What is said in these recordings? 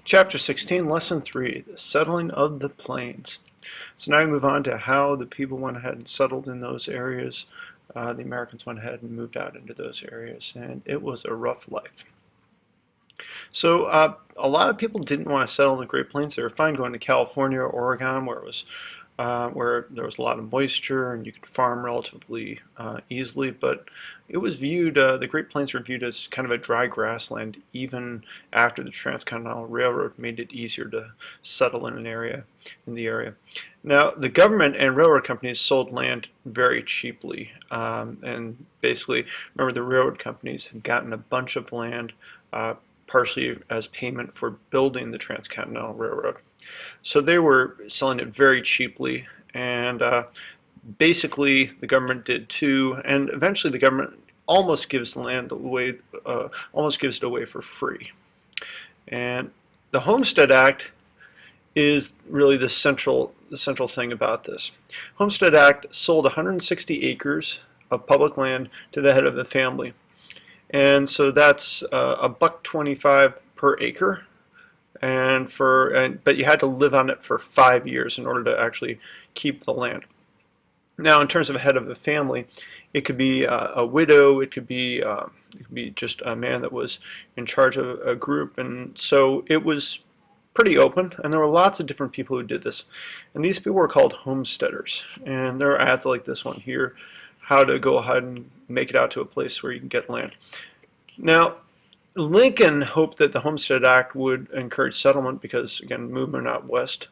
Chapter 16, Lesson 3, the settling of the plains. So now we move on to how the people went ahead and settled in those areas. The Americans went ahead and moved out into those areas, and it was a rough life. So a lot of people didn't want to settle in the Great Plains. They were fine going to California or Oregon, where there was a lot of moisture and you could farm relatively easily. But it was viewed, the Great Plains were viewed as kind of a dry grassland, even after the Transcontinental Railroad made it easier to settle in the area. Now, the government and railroad companies sold land very cheaply, and basically, remember, the railroad companies had gotten a bunch of land, partially as payment for building the Transcontinental Railroad. So they were selling it very cheaply, and basically the government did too, and eventually the government almost gives the land away, almost gives it away for free. And the Homestead Act is really the central thing about this. Homestead Act sold 160 acres of public land to the head of the family. And so that's $1.25 per acre, but you had to live on it for 5 years in order to actually keep the land. Now, in terms of a head of the family, it could be a widow, it could be just a man that was in charge of a group, and so it was pretty open, and there were lots of different people who did this. And these people were called homesteaders, and there are ads like this one here, how to go ahead and make it out to a place where you can get land. Now, Lincoln hoped that the Homestead Act would encourage settlement because, again, movement out west,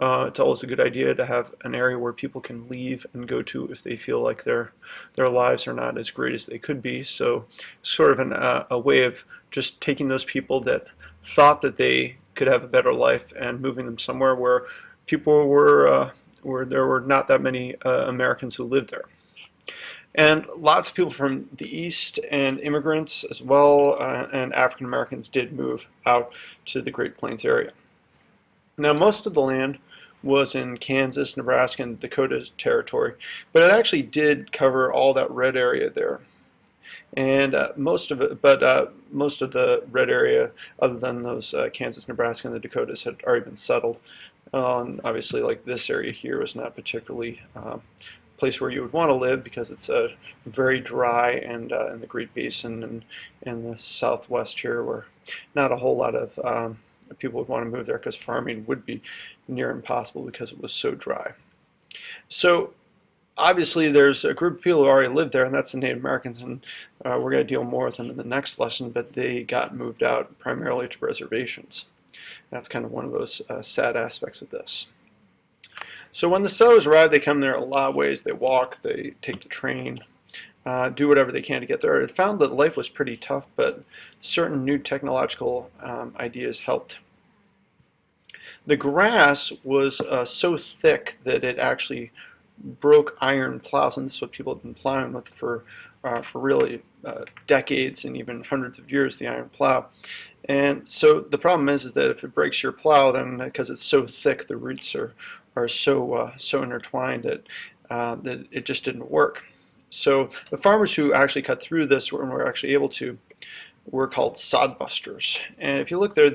it's always a good idea to have an area where people can leave and go to if they feel like their lives are not as great as they could be. So sort of a way of just taking those people that thought that they could have a better life and moving them somewhere where people where there were not that many Americans who lived there. And lots of people from the East and immigrants as well, and African Americans did move out to the Great Plains area. Now, most of the land was in Kansas, Nebraska, and Dakota territory, but it actually did cover all that red area there. And most of the red area, other than those Kansas, Nebraska, and the Dakotas, had already been settled. Obviously, like this area here was not particularly place where you would want to live because it's very dry, and in the Great Basin and in the Southwest here, where not a whole lot of people would want to move there because farming would be near impossible because it was so dry. So obviously there's a group of people who already lived there, and that's the Native Americans, and we're going to deal more with them in the next lesson, but they got moved out primarily to reservations. That's kind of one of those sad aspects of this. So when the settlers arrive, they come there a lot of ways. They walk, they take the train, do whatever they can to get there. They found that life was pretty tough, but certain new technological ideas helped. The grass was so thick that it actually broke iron plows, and this is what people have been plowing with for really decades and even hundreds of years, the iron plow. And so the problem is that if it breaks your plow, then because it's so thick, the roots are so intertwined that it just didn't work. So the farmers who actually cut through this and were actually able to were called sodbusters. And if you look there,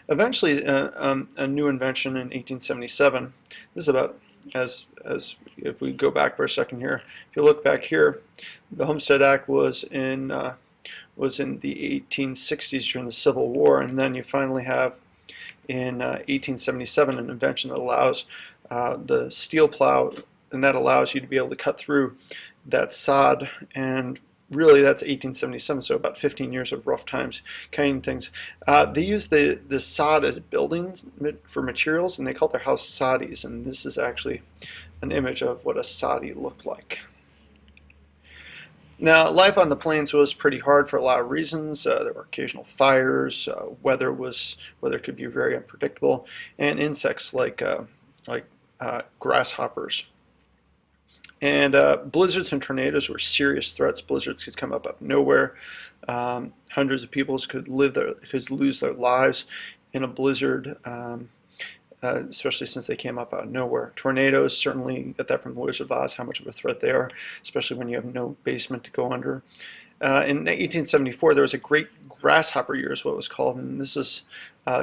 eventually a new invention in 1877. This is about as if we go back for a second here. If you look back here, the Homestead Act was in the 1860s during the Civil War, and then you finally have in 1877 an invention that allows the steel plow, and that allows you to be able to cut through that sod. And really that's 1877, so about 15 years of rough times cutting things. They use the sod as buildings for materials, and they call their house soddies, and this is actually an image of what a soddy looked like. Now, life on the plains was pretty hard for a lot of reasons. There were occasional fires, weather could be very unpredictable, and insects like grasshoppers. And blizzards and tornadoes were serious threats. Blizzards could come up out of nowhere. Hundreds of people could lose their lives in a blizzard, especially since they came up out of nowhere. Tornadoes, certainly get that from the Wizard of Oz, how much of a threat they are, especially when you have no basement to go under. In 1874, there was a great grasshopper year, is what it was called, and this is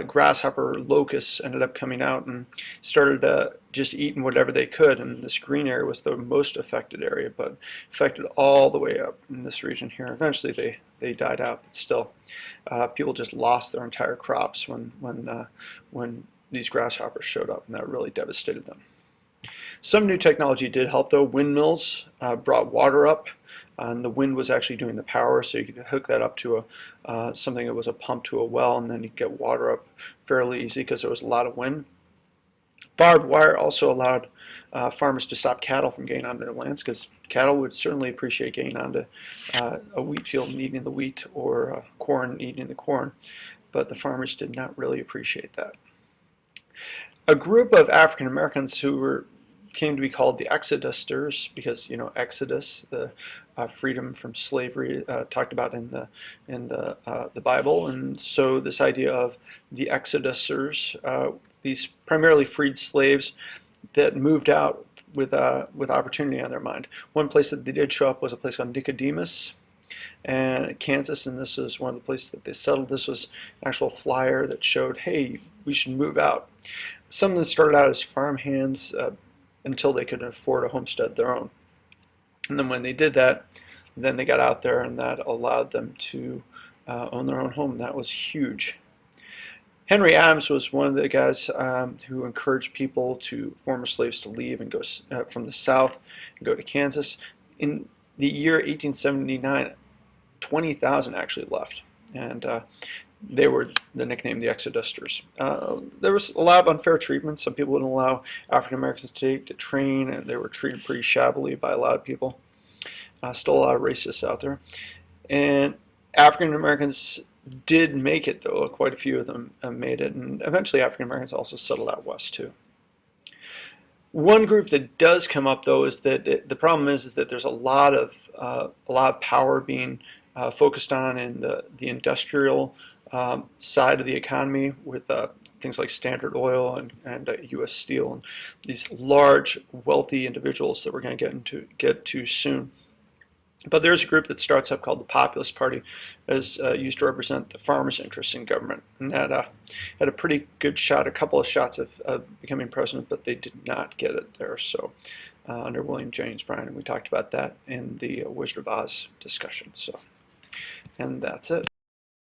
grasshopper locusts ended up coming out and started just eating whatever they could, and this green area was the most affected area, but affected all the way up in this region here. Eventually they died out, but still people just lost their entire crops when these grasshoppers showed up, and that really devastated them. Some new technology did help though. Windmills brought water up, and the wind was actually doing the power, so you could hook that up to something that was a pump to a well, and then you could get water up fairly easy because there was a lot of wind. Barbed wire also allowed farmers to stop cattle from getting onto their lands, because cattle would certainly appreciate getting onto a wheat field and eating the wheat, or corn and eating the corn, but the farmers did not really appreciate that. A group of African Americans who came to be called the Exodusters, because Exodus, the freedom from slavery, talked about in the Bible, and so this idea of the Exodusters, these primarily freed slaves that moved out with opportunity on their mind. One place that they did show up was a place called Nicodemus, and Kansas, and this is one of the places that they settled. This was an actual flyer that showed, hey, we should move out. Some of them started out as farm hands until they could afford a homestead their own. And then when they did that, then they got out there, and that allowed them to own their own home. That was huge. Henry Adams was one of the guys who encouraged people former slaves to leave and go from the South and go to Kansas. In the year 1879, 20,000 actually left, and they were the nickname the Exodusters. There was a lot of unfair treatment. Some people wouldn't allow African Americans to train, and they were treated pretty shabbily by a lot of people. Still a lot of racists out there. And African Americans did make it, though. Quite a few of them made it, and eventually African Americans also settled out west too. One group that does come up, though, is that the problem is that there's a lot of power being focused on in the industrial side of the economy, with things like Standard Oil and U.S. Steel, and these large, wealthy individuals that we're going to get to soon. But there's a group that starts up called the Populist Party, as used to represent the farmers' interests in government, and that had a pretty good shot, a couple of shots of becoming president, but they did not get it there. So under William Jennings Bryan, and we talked about that in the Wizard of Oz discussion. So, and that's it.